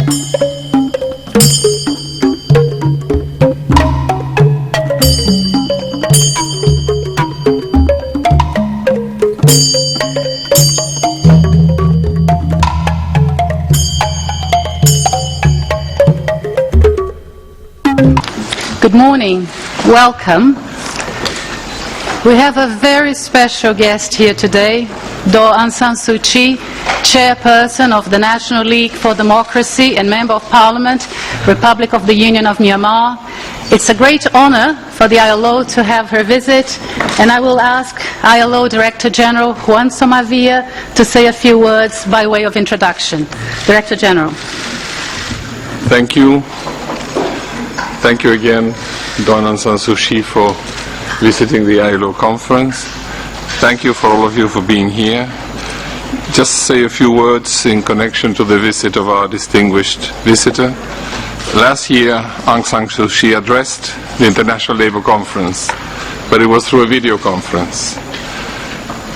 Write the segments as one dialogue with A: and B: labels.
A: Good morning. Welcome. We have a very special guest here today, Aung San Suu Kyi, Chairperson of the National League for Democracy and Member of Parliament, Republic of the Union of Myanmar. It's a great honor for the ILO to have her visit, and I will ask ILO Director General Juan Somavia to say a few words by way of introduction. Director General.
B: Thank you. Thank you again, Aung San Suu Kyi, for visiting the ILO conference. Thank you for all of you for being here. Just say a few words in connection to the visit of our distinguished visitor. Last year, Aung San Suu Kyi addressed the International Labour Conference, but it was through a video conference.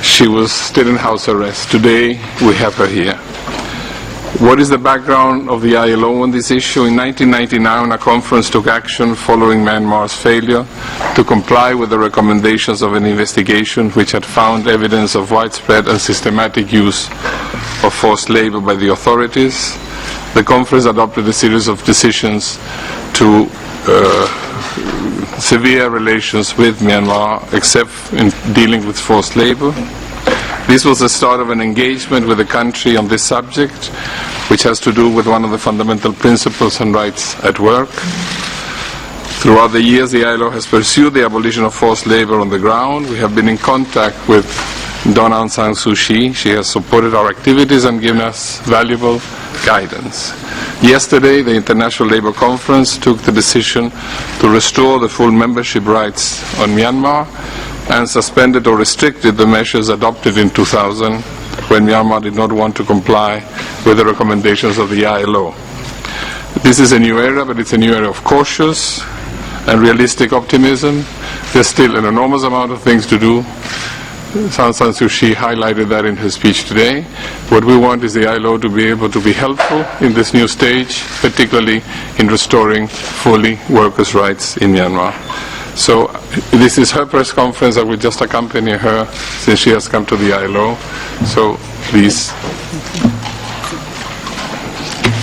B: She was still in house arrest. Today, we have her here. What is the background of the ILO on this issue? In 1999, a conference took action following Myanmar's failure to comply with the recommendations of an investigation which had found evidence of widespread and systematic use of forced labor by the authorities. The conference adopted a series of decisions to severe relations with Myanmar, except in dealing with forced labor. This was the start of an engagement with the country on this subject, which has to do with one of the fundamental principles and rights at work. Throughout the years, the ILO has pursued the abolition of forced labor on the ground. We have been in contact with Aung San Suu Kyi. She has supported our activities and given us valuable guidance. Yesterday, the International Labour Conference took the decision to restore the full membership rights on Myanmar and suspended or restricted the measures adopted in 2000 when Myanmar did not want to comply with the recommendations of the ILO. This is a new era, but it's a new era of cautious and realistic optimism. There's still an enormous amount of things to do. Aung San Suu Kyi highlighted that in her speech today. What we want is the ILO to be able to be helpful in this new stage, particularly in restoring fully workers' rights in Myanmar. So this is her press conference. I will just accompany her since she has come to the ILO. So please.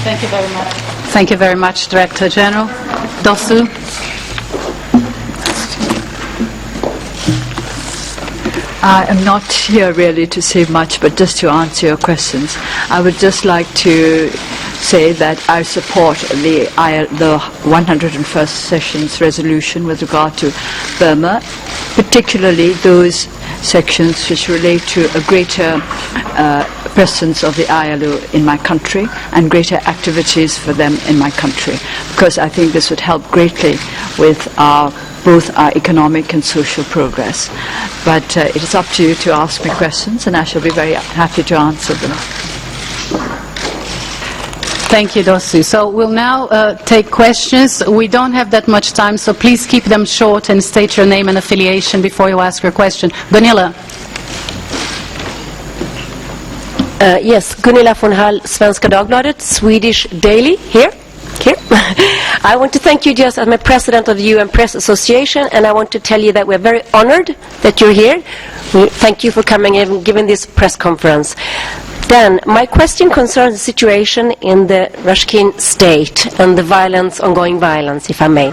A: Thank you very much. Thank you very much, Director General. Dosu.
C: I am not here really to say much, but just to answer your questions. I would just like to say that I support the 101st session's resolution with regard to Burma, particularly those sections which relate to a greater presence of the ILO in my country and greater activities for them in my country, because I think this would help greatly with both our economic and social progress. But it is up to you to ask me questions, and I shall be very happy to answer them.
A: Thank you, Dosu. So we'll now take questions. We don't have that much time, so please keep them short and state your name and affiliation before you ask your question. Gunilla.
D: Yes, Gunilla von Hall, Svenska Dagbladet, Swedish Daily, here. I want to thank you just as my president of the UN Press Association, and I want to tell you that we're very honored that you're here. Thank you for coming and giving this press conference. Then, my question concerns the situation in the Rakhine state and the ongoing violence, if I may.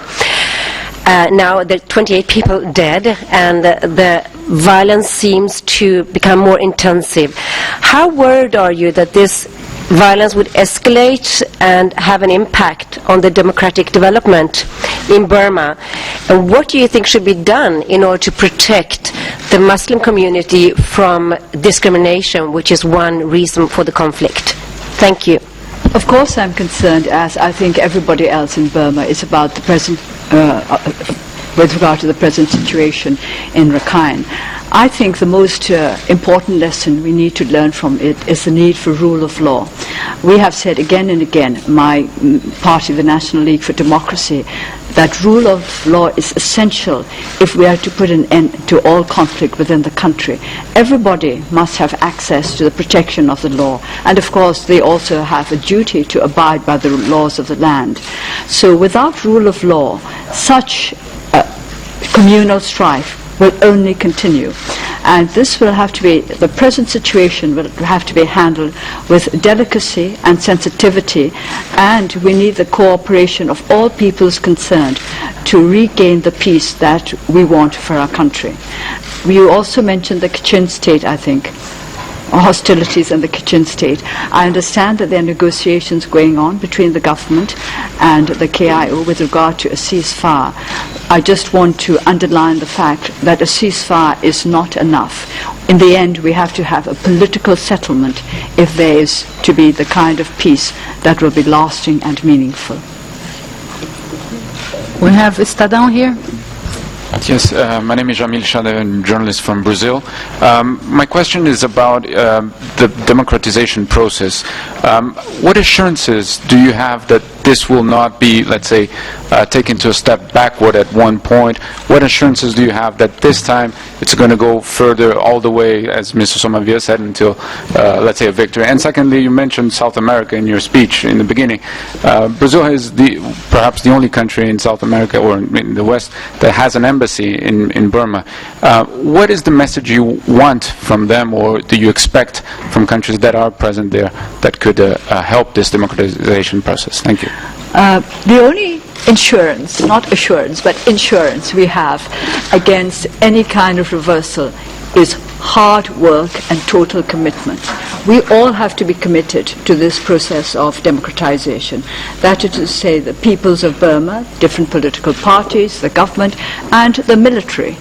D: Now, there are 28 people dead, and the violence seems to become more intensive. How worried are you that this violence would escalate and have an impact on the democratic development in Burma? And what do you think should be done in order to protect the Muslim community from discrimination, which is one reason for the conflict? Thank you.
C: Of course I'm concerned, as I think everybody else in Burma, is about the present, with regard to the present situation in Rakhine. I think the most important lesson we need to learn from it is the need for rule of law. We have said again and again, my party, the National League for Democracy, that rule of law is essential if we are to put an end to all conflict within the country. Everybody must have access to the protection of the law, and of course they also have a duty to abide by the laws of the land. So without rule of law, such communal strife will only continue. And this will have to be, the present situation will have to be handled with delicacy and sensitivity, and we need the cooperation of all peoples concerned to regain the peace that we want for our country. You also mentioned the Kachin state, I think, or hostilities in the Kachin state. I understand that there are negotiations going on between the government and the KIO with regard to a ceasefire. I just want to underline the fact that a ceasefire is not enough. In the end, we have to have a political settlement if there is to be the kind of peace that will be lasting and meaningful.
A: We have Estadão here.
E: Yes, my name is Jamil Shade, I'm a journalist from Brazil. My question is about the democratization process. What assurances do you have that this will not be, let's say, taken to a step backward at one point? What assurances do you have that this time it's going to go further all the way, as Mr. Somavia said, until, let's say, a victory? And secondly, you mentioned South America in your speech in the beginning. Brazil is perhaps the only country in South America or in the West that has an embassy in Burma. What is the message you want from them, or do you expect from countries that are present there that could help this democratization process? Thank you.
C: The only insurance, not assurance, but insurance we have against any kind of reversal is hard work and total commitment. We all have to be committed to this process of democratization. That is to say, the peoples of Burma, different political parties, the government, and the military.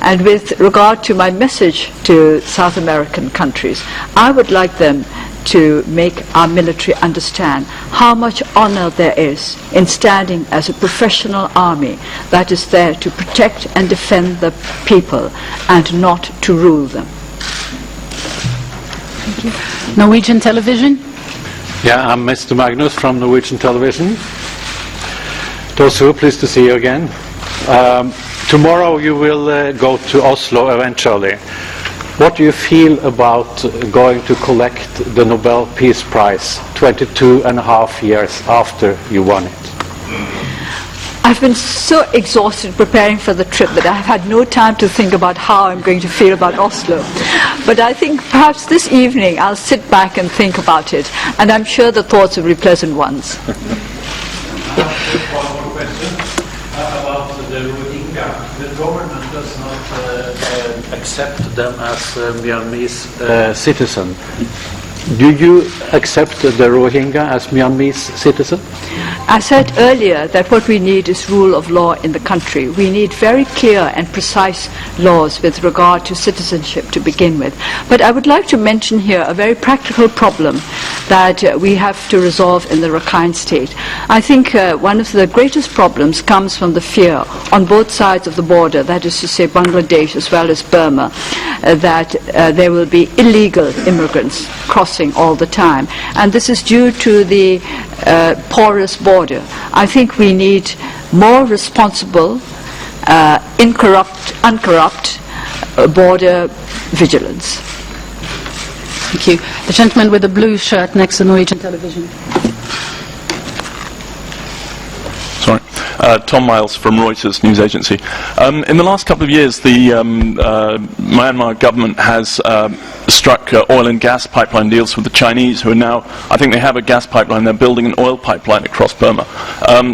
C: And with regard to my message to South American countries, I would like them to make our military understand how much honor there is in standing as a professional army that is there to protect and defend the people and not to rule them.
A: Thank you. Norwegian television.
F: Yeah, I'm Mr. Magnus from Norwegian television. Tosu, pleased to see you again. Tomorrow you will go to Oslo eventually. What do you feel about going to collect the Nobel Peace Prize 22 and a half years after you won it?
C: I've been so exhausted preparing for the trip that I've had no time to think about how I'm going to feel about Oslo. But I think perhaps this evening I'll sit back and think about it, and I'm sure the thoughts will be pleasant ones.
G: One more question about the Rohingya. The government does not accept them as Myanmar's
F: Citizen. Do you accept the Rohingya as Myanmar's citizen?
C: I said earlier that what we need is rule of law in the country. We need very clear and precise laws with regard to citizenship to begin with. But I would like to mention here a very practical problem that we have to resolve in the Rakhine state. I think one of the greatest problems comes from the fear on both sides of the border, that is to say Bangladesh as well as Burma, that there will be illegal immigrants crossing all the time. And this is due to the porous border. I think we need more responsible, uncorrupt border vigilance.
A: Thank you. The gentleman with the blue shirt next to Norwegian television.
H: Sorry. Tom Miles from Reuters News Agency. In the last couple of years, the Myanmar government has struck oil and gas pipeline deals with the Chinese, who are now, I think they have a gas pipeline, they're building an oil pipeline across Burma.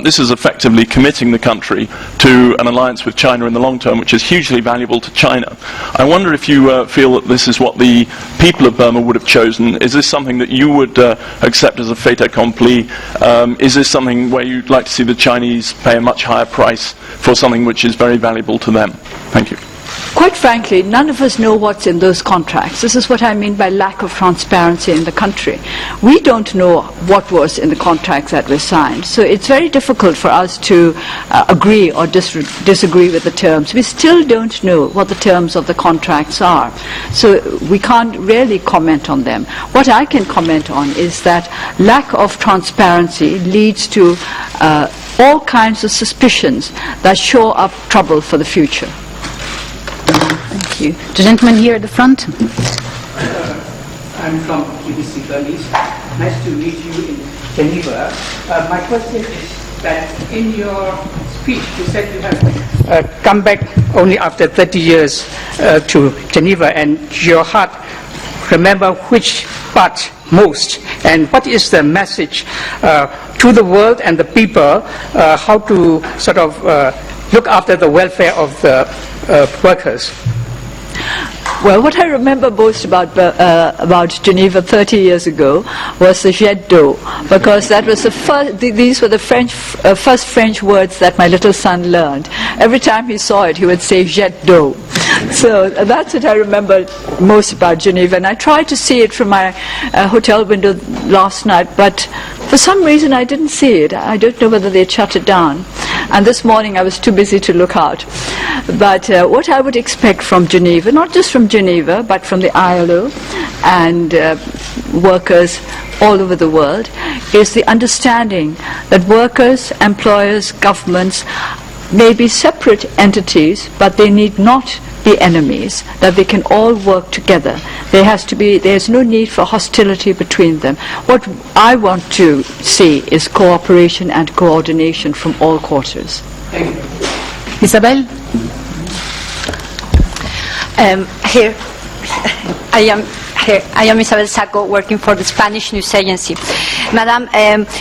H: This is effectively committing the country to an alliance with China in the long term, which is hugely valuable to China. I wonder if you feel that this is what the people of Burma would have chosen. Is this something that you would accept as a fait accompli? Is this something where you'd like to see the Chinese pay a much higher price for something which is very valuable to them? Thank you.
C: quite frankly, none of us know what's in those contracts. This is what I mean by lack of transparency in the country. We don't know what was in the contracts that were signed. So it's very difficult for us to agree or disagree with the terms. We still don't know what the terms of the contracts are. So we can't really comment on them. What I can comment on is that lack of transparency leads to all kinds of suspicions that show up trouble for the future.
A: Thank you. The gentleman here at the front.
I: I'm from BBC Berlin. Nice to meet you in Geneva. My question is that in your speech you said you have come back only after 30 years to Geneva, and your heart remember which part most, and what is the message to the world and the people, how to sort of look after the welfare of the workers?
C: Well, what I remember most about Geneva 30 years ago was the jet d'eau, because that was the first. These were the first French words that my little son learned. Every time he saw it, he would say jet d'eau. So that's what I remember most about Geneva. And I tried to see it from my hotel window last night, but for some reason I didn't see it. I don't know whether they shut it down. And this morning I was too busy to look out. But what I would expect from Geneva, not just from Geneva, but from the ILO and workers all over the world, is the understanding that workers, employers, governments may be separate entities, but they need not be enemies, that they can all work together. There's no need for hostility between them. What I want to see is cooperation and coordination from all quarters.
I: Thank you.
A: Isabel?
J: Here. I am Isabel Sacco, working for the Spanish news agency. Madam,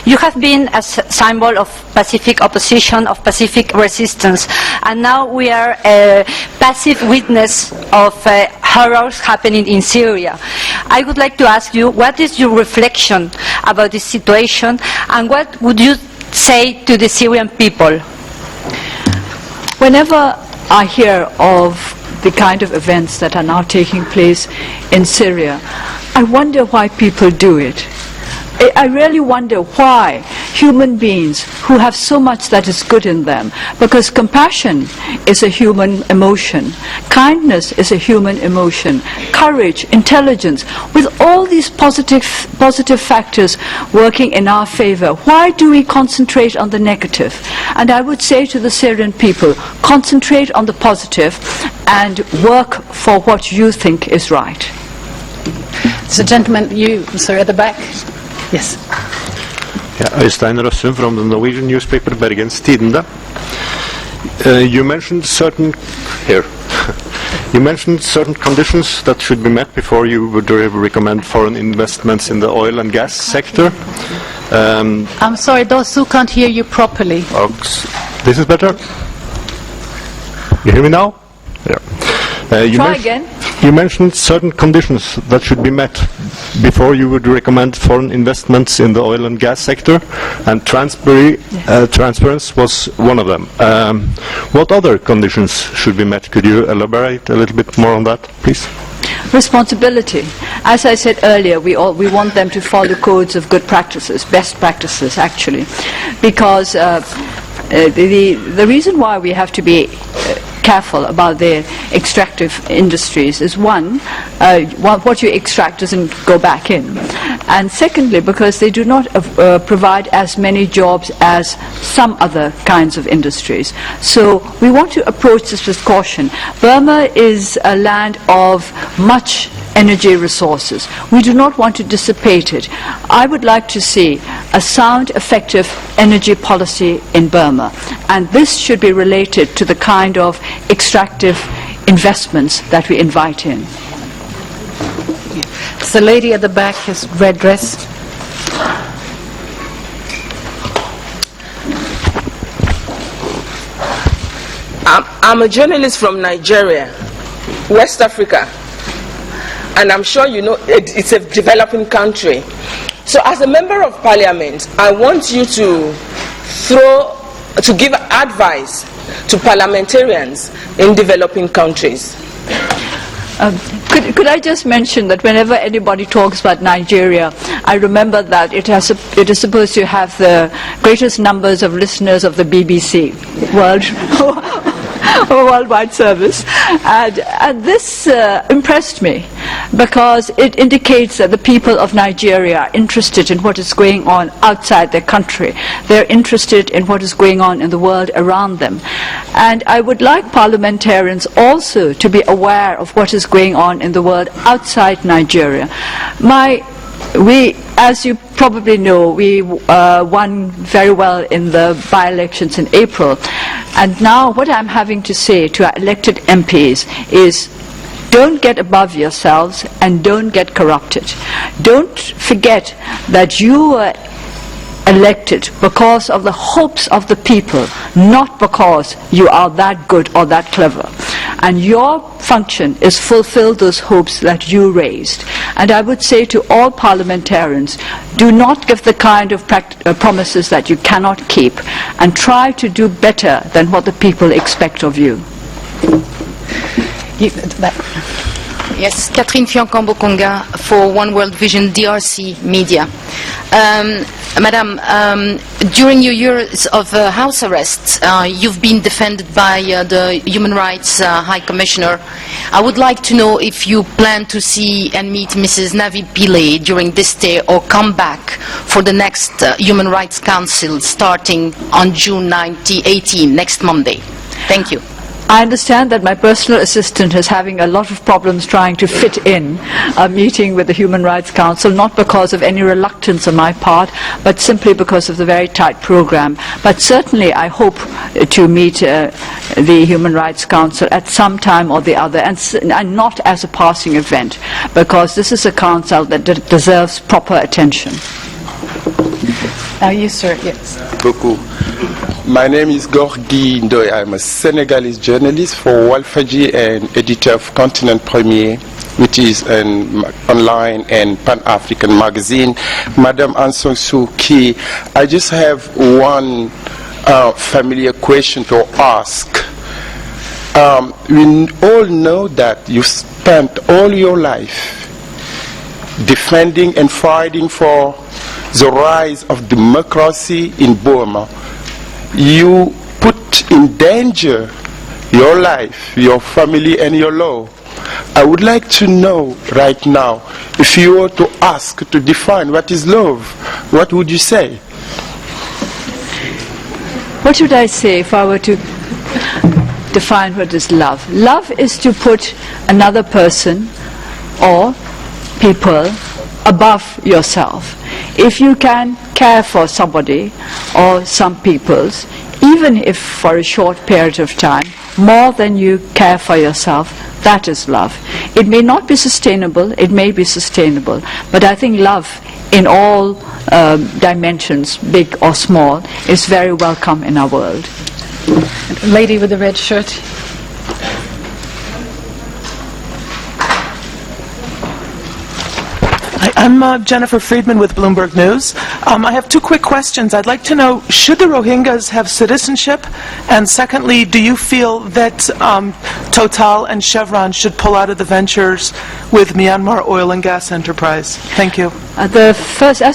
J: you have been a symbol of Pacific opposition, of Pacific resistance, and now we are a passive witness of horrors happening in Syria. I would like to ask you, what is your reflection about this situation, and what would you say to the Syrian people?
C: Whenever I hear of the kind of events that are now taking place in Syria, I wonder why people do it. I really wonder why human beings who have so much that is good in them, because compassion is a human emotion, kindness is a human emotion, courage, intelligence, with all these positive factors working in our favor, why do we concentrate on the negative? And I would say to the Syrian people, concentrate on the positive and work for what you think is right.
A: So gentleman, sorry, at the back. Yes.
K: Øystein Røssum from the Norwegian newspaper Bergens Tidende. You mentioned certain conditions that should be met before you would recommend foreign investments in the oil and gas sector.
A: I'm sorry, those who can't hear you properly.
K: This is better? You hear me now? Yeah.
C: Try again.
K: You mentioned certain conditions that should be met before you would recommend foreign investments in the oil and gas sector, and transparency was one of them. What other conditions should be met? Could you elaborate a little bit more on that, please?
C: Responsibility. As I said earlier, we want them to follow codes of good practices, best practices actually, because the reason why we have to be careful about the extractive industries is one, what you extract doesn't go back in, and secondly, because they do not provide as many jobs as some other kinds of industries. So we want to approach this with caution. Burma is a land of much energy resources. We do not want to dissipate it. I would like to see a sound, effective energy policy in Burma, and this should be related to the kind of extractive investments that we invite in.
A: The lady at the back has red dress.
L: I'm a journalist from Nigeria, West Africa. And I'm sure you know it's a developing country. So as a member of parliament, I want you to give advice to parliamentarians in developing countries?
C: Could I just mention that whenever anybody talks about Nigeria, I remember that it is supposed to have the greatest numbers of listeners of the BBC worldwide service, and this impressed me because it indicates that the people of Nigeria are interested in what is going on outside their country. They're interested in what is going on in the world around them. And I would like parliamentarians also to be aware of what is going on in the world outside Nigeria. As you probably know, we won very well in the by-elections in April. And now what I'm having to say to our elected MPs is, don't get above yourselves and don't get corrupted. Don't forget that you were elected because of the hopes of the people, not because you are that good or that clever. And your function is fulfill those hopes that you raised. And I would say to all parliamentarians, do not give the kind of promises that you cannot keep, and try to do better than what the people expect of you.
M: Yes, Catherine Fiankambo-Konga for One World Vision DRC Media. Madam, during your years of house arrest, you've been defended by the Human Rights High Commissioner. I would like to know if you plan to see and meet Mrs. Navi Pillay during this stay, or come back for the next Human Rights Council starting on June 18, next Monday. Thank you.
C: I understand that my personal assistant is having a lot of problems trying to fit in a meeting with the Human Rights Council, not because of any reluctance on my part, but simply because of the very tight program. But certainly I hope to meet the Human Rights Council at some time or the other, and not as a passing event, because this is a council that deserves proper attention.
M: You, sir, yes.
N: Beaucoup. My name is Gorgui Ndoye. I'm a Senegalese journalist for Walfadjri and editor of Continent Premier, which is an online and Pan-African magazine. Madam Aung San Suu Kyi, I just have one familiar question to ask. We all know that you spent all your life defending and fighting for the rise of democracy in Burma. You put in danger your life, your family, and your law. I would like to know right now, if you were to ask to define what is love, what would you say?
C: What should I say if I were to define what is love? Love is to put another person or people above yourself. If you can care for somebody or some peoples, even if for a short period of time, more than you care for yourself, that is love. It may not be sustainable, it may be sustainable, but I think love in all dimensions, big or small, is very welcome in our world.
A: Lady with the red shirt.
O: I'm Jennifer Friedman with Bloomberg News. I have two quick questions. I'd like to know, should the Rohingyas have citizenship? And secondly, do you feel that Total and Chevron should pull out of the ventures with Myanmar oil and gas enterprise? Thank you.
C: As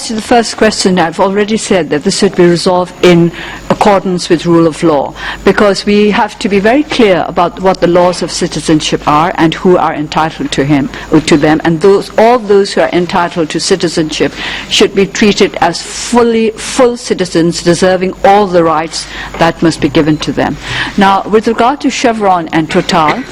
C: to the first question, I've already said that this should be resolved in accordance with rule of law, because we have to be very clear about what the laws of citizenship are and who are entitled to them, and all those who are entitled to citizenship should be treated as full citizens, deserving all the rights that must be given to them. Now, with regard to Chevron and Total,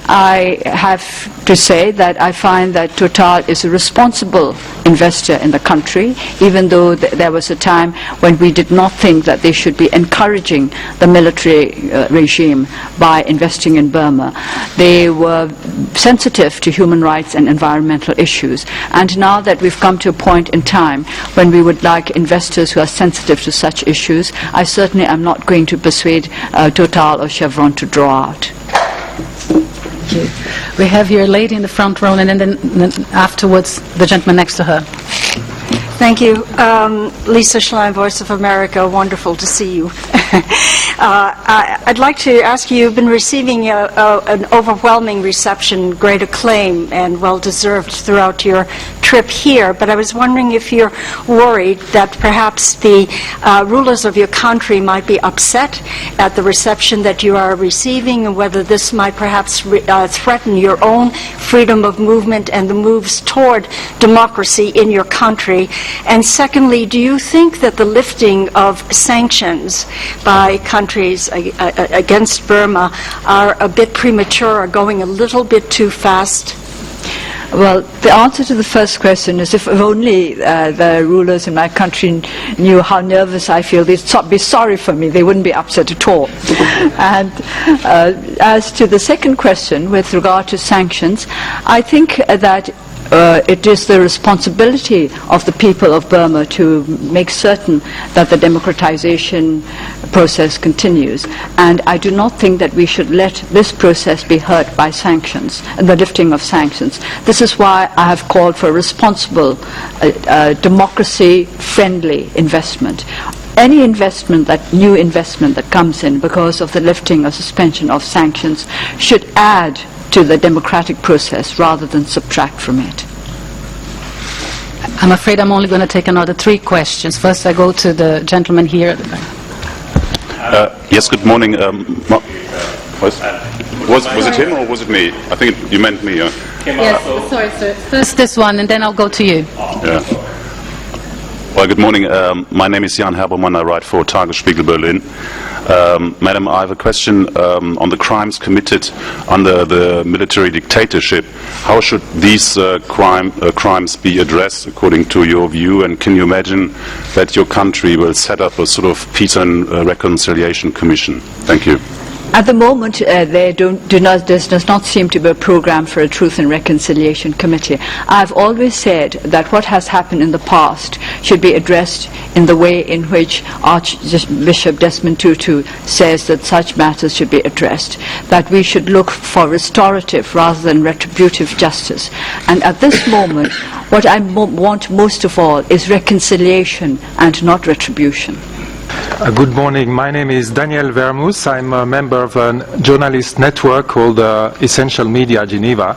C: I have to say that I find that Total is a responsible investor in the country, even though there was a time when we did not think that they should be encouraging the military regime by investing in Burma. They were sensitive to human rights and environmental issues, and now that we've come to a point in time when we would like investors who are sensitive to such issues, I certainly am not going to persuade Total or Chevron to draw out.
A: Thank you. We have here a lady in the front row, and then afterwards the gentleman next to her.
P: Thank you. Lisa Schlein, Voice of America. Wonderful to see you. I'd like to ask you, you've been receiving an overwhelming reception, great acclaim, and well-deserved throughout your trip here, but I was wondering if you're worried that perhaps the rulers of your country might be upset at the reception that you are receiving, and whether this might perhaps threaten your own freedom of movement and the moves toward democracy in your country. And secondly, do you think that the lifting of sanctions by countries against Burma are a bit premature or going a little bit too fast?
C: Well, the answer to the first question is if only the rulers in my country knew how nervous I feel, they'd be sorry for me. They wouldn't be upset at all. And as to the second question with regard to sanctions, I think that it is the responsibility of the people of Burma to make certain that the democratization process continues. And I do not think that we should let this process be hurt by sanctions, the lifting of sanctions. This is why I have called for responsible, democracy-friendly investment. Any investment, new investment that comes in because of the lifting or suspension of sanctions should add to the democratic process rather than subtract from it.
A: I'm afraid I'm only going to take another 3 questions. First I go to the gentleman here at the back.
Q: Yes, good morning. Was it him or was it me? I think you meant me.
A: Yes, sorry, sir. First this one, and then I'll go to you.
Q: Yeah. Well, good morning. My name is Jan Herbermann. I write for Tagesspiegel Berlin. Madam, I have a question on the crimes committed under the military dictatorship. How should these crimes be addressed according to your view? And can you imagine that your country will set up a sort of peace and reconciliation commission? Thank you.
C: At the moment, there does not seem to be a program for a Truth and Reconciliation Committee. I've always said that what has happened in the past should be addressed in the way in which Archbishop Desmond Tutu says that such matters should be addressed, that we should look for restorative rather than retributive justice. And at this moment, what I want most of all is reconciliation and not retribution.
R: Good morning. My name is Daniel Vermus. I'm a member of a journalist network called Essential Media Geneva.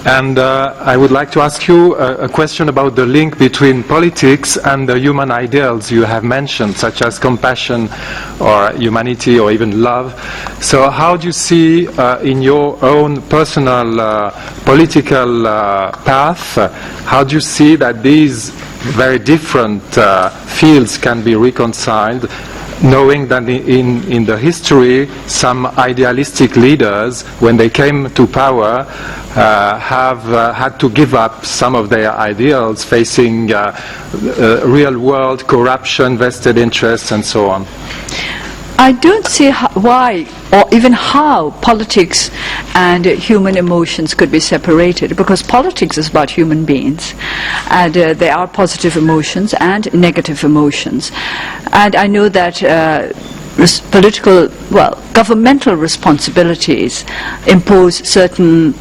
R: And I would like to ask you a question about the link between politics and the human ideals you have mentioned, such as compassion or humanity or even love. So how do you see in your own personal political path, how do you see that these very different fields can be reconciled, knowing that in the history some idealistic leaders, when they came to power, have had to give up some of their ideals, facing real-world corruption, vested interests, and so on?
C: I don't see why or even how politics and human emotions could be separated, because politics is about human beings, and there are positive emotions and negative emotions. And I know that governmental responsibilities impose certain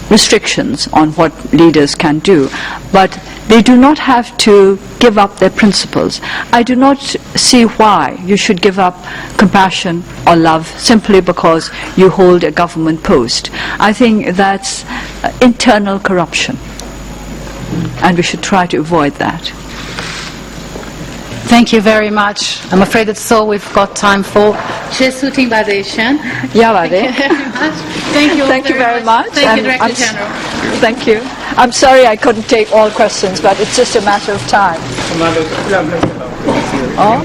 C: restrictions on what leaders can do, but they do not have to give up their principles. I do not see why you should give up compassion or love simply because you hold a government post. I think that's internal corruption, and we should try to avoid that.
A: Thank you very much. I'm afraid that's all we've got time for. Thank you very much.
C: Thank you very much.
A: Thank you, Director General.
C: Thank you. I'm sorry I couldn't take all questions, but it's just a matter of time. Oh?